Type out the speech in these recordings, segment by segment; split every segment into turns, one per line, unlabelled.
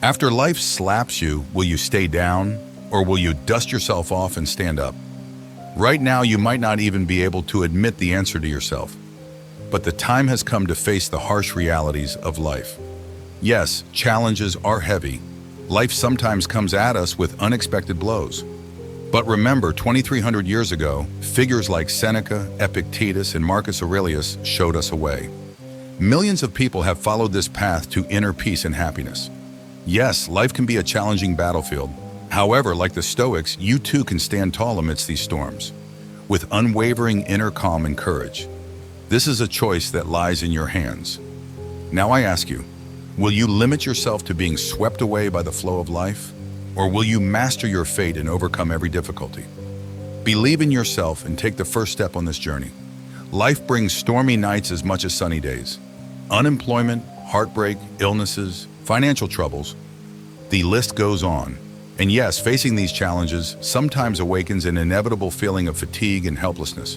After life slaps you, will you stay down, or will you dust yourself off and stand up? Right now, you might not even be able to admit the answer to yourself, but the time has come to face the harsh realities of life. Yes, challenges are heavy. Life sometimes comes at us with unexpected blows. But remember, 2,300 years ago, figures like Seneca, Epictetus, and Marcus Aurelius showed us a way. Millions of people have followed this path to inner peace and happiness. Yes, life can be a challenging battlefield. However, like the Stoics, you too can stand tall amidst these storms, with unwavering inner calm and courage. This is a choice that lies in your hands. Now I ask you, will you limit yourself to being swept away by the flow of life? Or will you master your fate and overcome every difficulty? Believe in yourself and take the first step on this journey. Life brings stormy nights as much as sunny days. Unemployment, heartbreak, illnesses, financial troubles. The list goes on. And yes, facing these challenges sometimes awakens an inevitable feeling of fatigue and helplessness.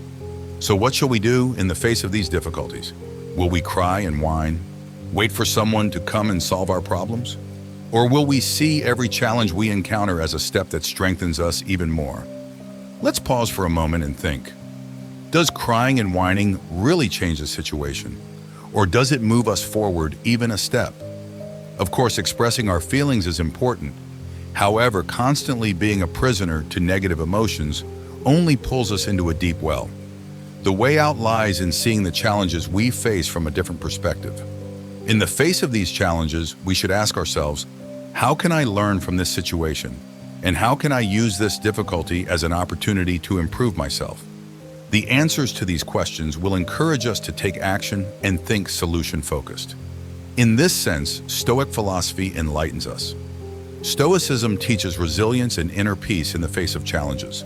So what shall we do in the face of these difficulties? Will we cry and whine, wait for someone to come and solve our problems? Or will we see every challenge we encounter as a step that strengthens us even more? Let's pause for a moment and think. Does crying and whining really change the situation? Or does it move us forward even a step? Of course, expressing our feelings is important. However, constantly being a prisoner to negative emotions only pulls us into a deep well. The way out lies in seeing the challenges we face from a different perspective. In the face of these challenges, we should ask ourselves, how can I learn from this situation? And how can I use this difficulty as an opportunity to improve myself? The answers to these questions will encourage us to take action and think solution-focused. In this sense, Stoic philosophy enlightens us. Stoicism teaches resilience and inner peace in the face of challenges.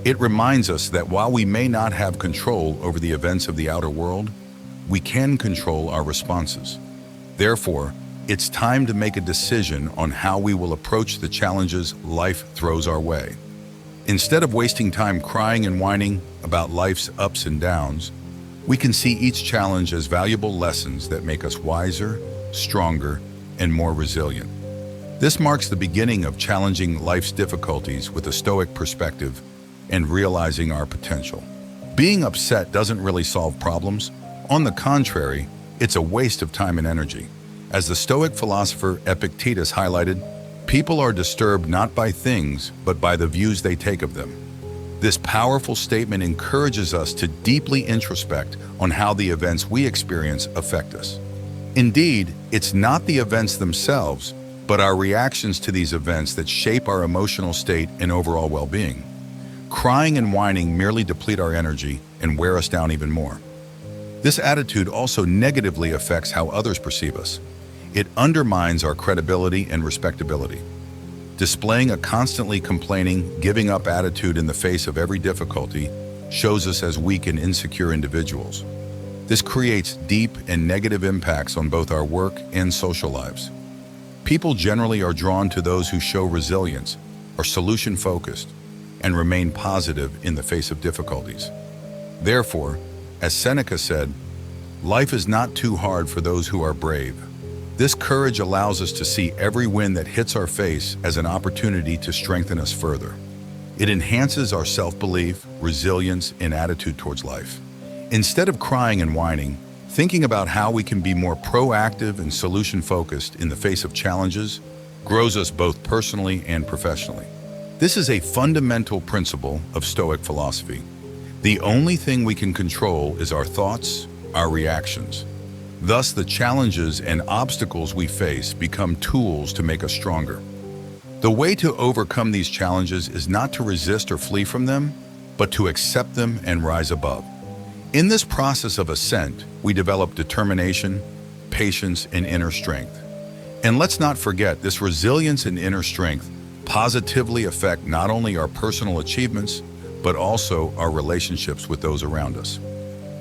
It reminds us that while we may not have control over the events of the outer world, we can control our responses. Therefore, it's time to make a decision on how we will approach the challenges life throws our way. Instead of wasting time crying and whining about life's ups and downs, we can see each challenge as valuable lessons that make us wiser, stronger, and more resilient. This marks the beginning of challenging life's difficulties with a Stoic perspective and realizing our potential. Being upset doesn't really solve problems. On the contrary, it's a waste of time and energy. As the Stoic philosopher Epictetus highlighted, people are disturbed not by things, but by the views they take of them. This powerful statement encourages us to deeply introspect on how the events we experience affect us. Indeed, it's not the events themselves, but our reactions to these events that shape our emotional state and overall well-being. Crying and whining merely deplete our energy and wear us down even more. This attitude also negatively affects how others perceive us. It undermines our credibility and respectability. Displaying a constantly complaining, giving up attitude in the face of every difficulty shows us as weak and insecure individuals. This creates deep and negative impacts on both our work and social lives. People generally are drawn to those who show resilience, are solution-focused, and remain positive in the face of difficulties. Therefore, as Seneca said, life is not too hard for those who are brave. This courage allows us to see every win that hits our face as an opportunity to strengthen us further. It enhances our self-belief, resilience, and attitude towards life. Instead of crying and whining, thinking about how we can be more proactive and solution-focused in the face of challenges grows us both personally and professionally. This is a fundamental principle of Stoic philosophy. The only thing we can control is our thoughts, our reactions. Thus, the challenges and obstacles we face become tools to make us stronger. The way to overcome these challenges is not to resist or flee from them, but to accept them and rise above. In this process of ascent, we develop determination, patience, and inner strength. And let's not forget, this resilience and inner strength positively affect not only our personal achievements, but also our relationships with those around us.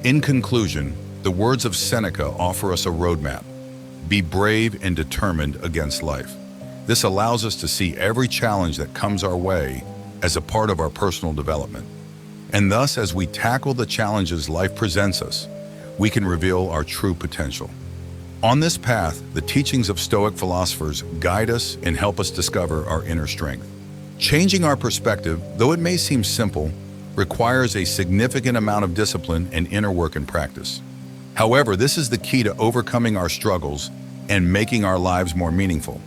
In conclusion, the words of Seneca offer us a roadmap. Be brave and determined against life. This allows us to see every challenge that comes our way as a part of our personal development. And thus, as we tackle the challenges life presents us, we can reveal our true potential. On this path, the teachings of Stoic philosophers guide us and help us discover our inner strength. Changing our perspective, though it may seem simple, requires a significant amount of discipline and inner work and practice. However, this is the key to overcoming our struggles and making our lives more meaningful.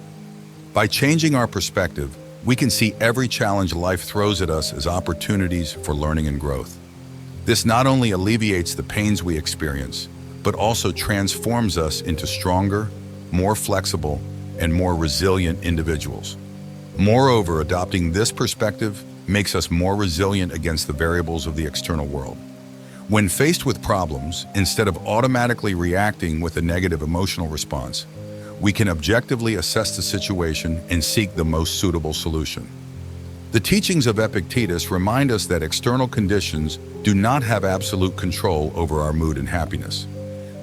By changing our perspective, we can see every challenge life throws at us as opportunities for learning and growth. This not only alleviates the pains we experience, but also transforms us into stronger, more flexible, and more resilient individuals. Moreover, adopting this perspective makes us more resilient against the variables of the external world. When faced with problems, instead of automatically reacting with a negative emotional response, we can objectively assess the situation and seek the most suitable solution. The teachings of Epictetus remind us that external conditions do not have absolute control over our mood and happiness.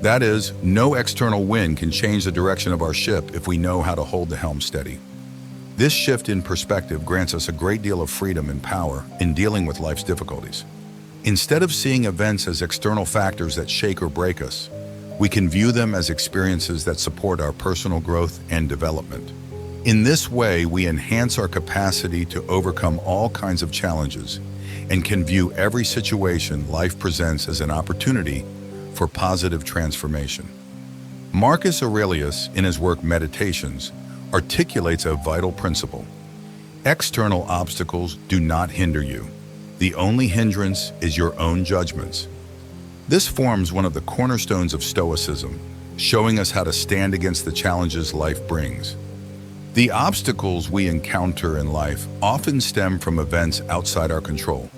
That is, no external wind can change the direction of our ship if we know how to hold the helm steady. This shift in perspective grants us a great deal of freedom and power in dealing with life's difficulties. Instead of seeing events as external factors that shake or break us, we can view them as experiences that support our personal growth and development. In this way, we enhance our capacity to overcome all kinds of challenges and can view every situation life presents as an opportunity for positive transformation. Marcus Aurelius, in his work Meditations, articulates a vital principle. External obstacles do not hinder you. The only hindrance is your own judgments. This forms one of the cornerstones of Stoicism, showing us how to stand against the challenges life brings. The obstacles we encounter in life often stem from events outside our control.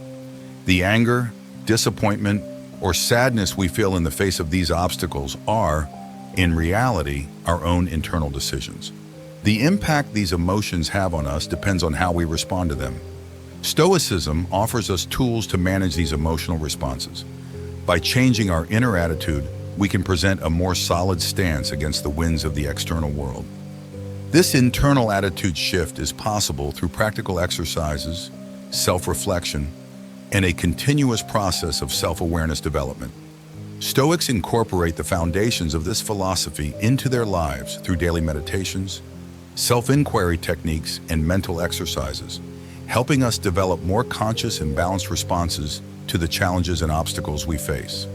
The anger, disappointment, or sadness we feel in the face of these obstacles are, in reality, our own internal decisions. The impact these emotions have on us depends on how we respond to them. Stoicism offers us tools to manage these emotional responses. By changing our inner attitude, we can present a more solid stance against the winds of the external world. This internal attitude shift is possible through practical exercises, self-reflection, and a continuous process of self-awareness development. Stoics incorporate the foundations of this philosophy into their lives through daily meditations, self-inquiry techniques, and mental exercises, helping us develop more conscious and balanced responses to the challenges and obstacles we face.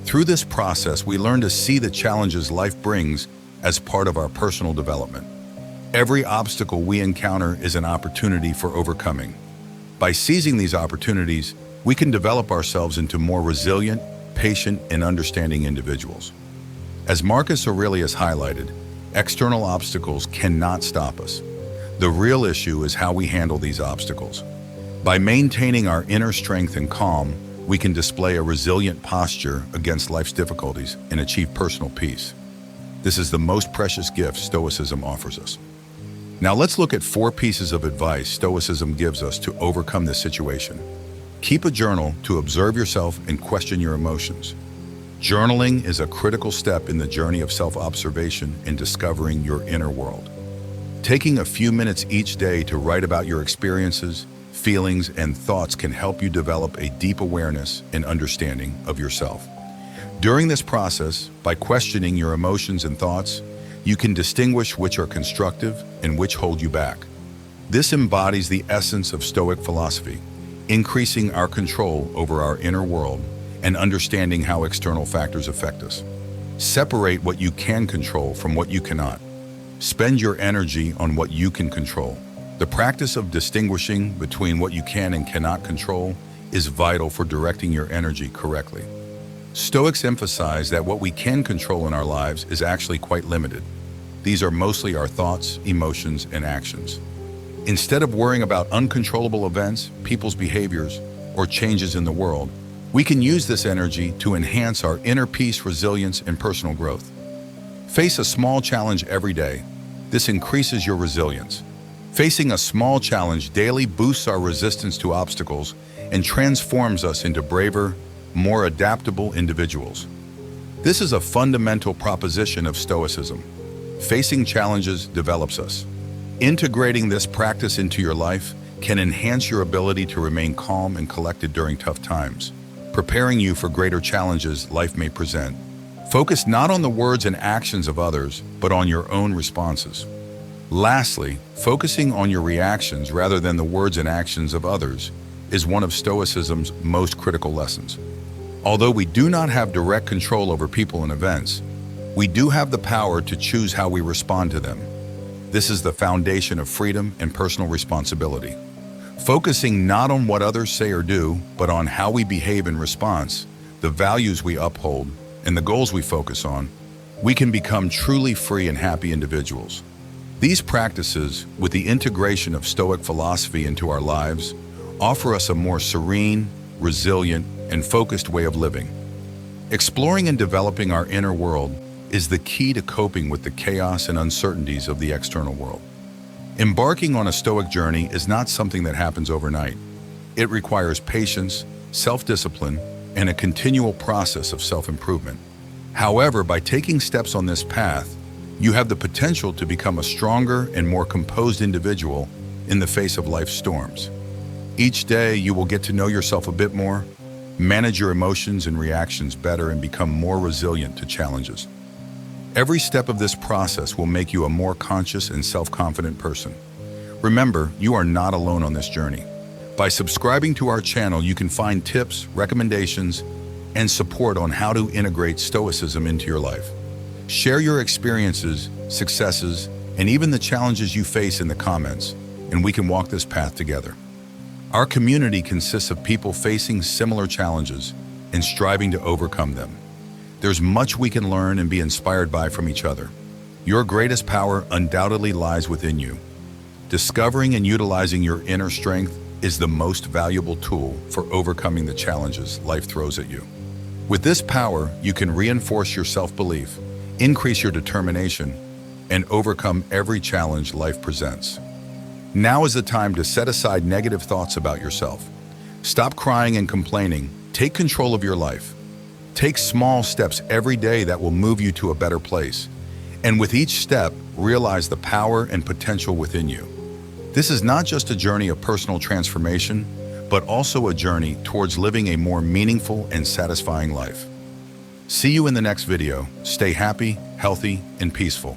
Through this process, we learn to see the challenges life brings as part of our personal development. Every obstacle we encounter is an opportunity for overcoming. By seizing these opportunities, we can develop ourselves into more resilient, patient, and understanding individuals. As Marcus Aurelius highlighted, external obstacles cannot stop us. The real issue is how we handle these obstacles. By maintaining our inner strength and calm, we can display a resilient posture against life's difficulties and achieve personal peace. This is the most precious gift Stoicism offers us. Now let's look at 4 pieces of advice Stoicism gives us to overcome this situation. Keep a journal to observe yourself and question your emotions. Journaling is a critical step in the journey of self-observation and discovering your inner world. Taking a few minutes each day to write about your experiences, feelings, and thoughts can help you develop a deep awareness and understanding of yourself. During this process, by questioning your emotions and thoughts, you can distinguish which are constructive and which hold you back. This embodies the essence of Stoic philosophy, increasing our control over our inner world and understanding how external factors affect us. Separate what you can control from what you cannot. Spend your energy on what you can control. The practice of distinguishing between what you can and cannot control is vital for directing your energy correctly. Stoics emphasize that what we can control in our lives is actually quite limited. These are mostly our thoughts, emotions, and actions. Instead of worrying about uncontrollable events, people's behaviors, or changes in the world, we can use this energy to enhance our inner peace, resilience, and personal growth. Face a small challenge every day. This increases your resilience. Facing a small challenge daily boosts our resistance to obstacles and transforms us into braver, more adaptable individuals. This is a fundamental proposition of Stoicism. Facing challenges develops us. Integrating this practice into your life can enhance your ability to remain calm and collected during tough times, preparing you for greater challenges life may present. Focus not on the words and actions of others, but on your own responses. Lastly, focusing on your reactions rather than the words and actions of others is one of Stoicism's most critical lessons. Although we do not have direct control over people and events, we do have the power to choose how we respond to them. This is the foundation of freedom and personal responsibility. Focusing not on what others say or do, but on how we behave in response, the values we uphold, and the goals we focus on, we can become truly free and happy individuals. These practices, with the integration of Stoic philosophy into our lives, offer us a more serene, resilient, and focused way of living. Exploring and developing our inner world is the key to coping with the chaos and uncertainties of the external world. Embarking on a Stoic journey is not something that happens overnight. It requires patience, self-discipline, and a continual process of self-improvement. However, by taking steps on this path, you have the potential to become a stronger and more composed individual in the face of life's storms. Each day, you will get to know yourself a bit more, manage your emotions and reactions better, and become more resilient to challenges. Every step of this process will make you a more conscious and self-confident person. Remember, you are not alone on this journey. By subscribing to our channel, you can find tips, recommendations, and support on how to integrate Stoicism into your life. Share your experiences, successes, and even the challenges you face in the comments, and we can walk this path together. Our community consists of people facing similar challenges and striving to overcome them. There's much we can learn and be inspired by from each other. Your greatest power undoubtedly lies within you. Discovering and utilizing your inner strength is the most valuable tool for overcoming the challenges life throws at you. With this power, you can reinforce your self-belief, increase your determination, and overcome every challenge life presents. Now is the time to set aside negative thoughts about yourself. Stop crying and complaining. Take control of your life. Take small steps every day that will move you to a better place. And with each step, realize the power and potential within you. This is not just a journey of personal transformation, but also a journey towards living a more meaningful and satisfying life. See you in the next video. Stay happy, healthy, and peaceful.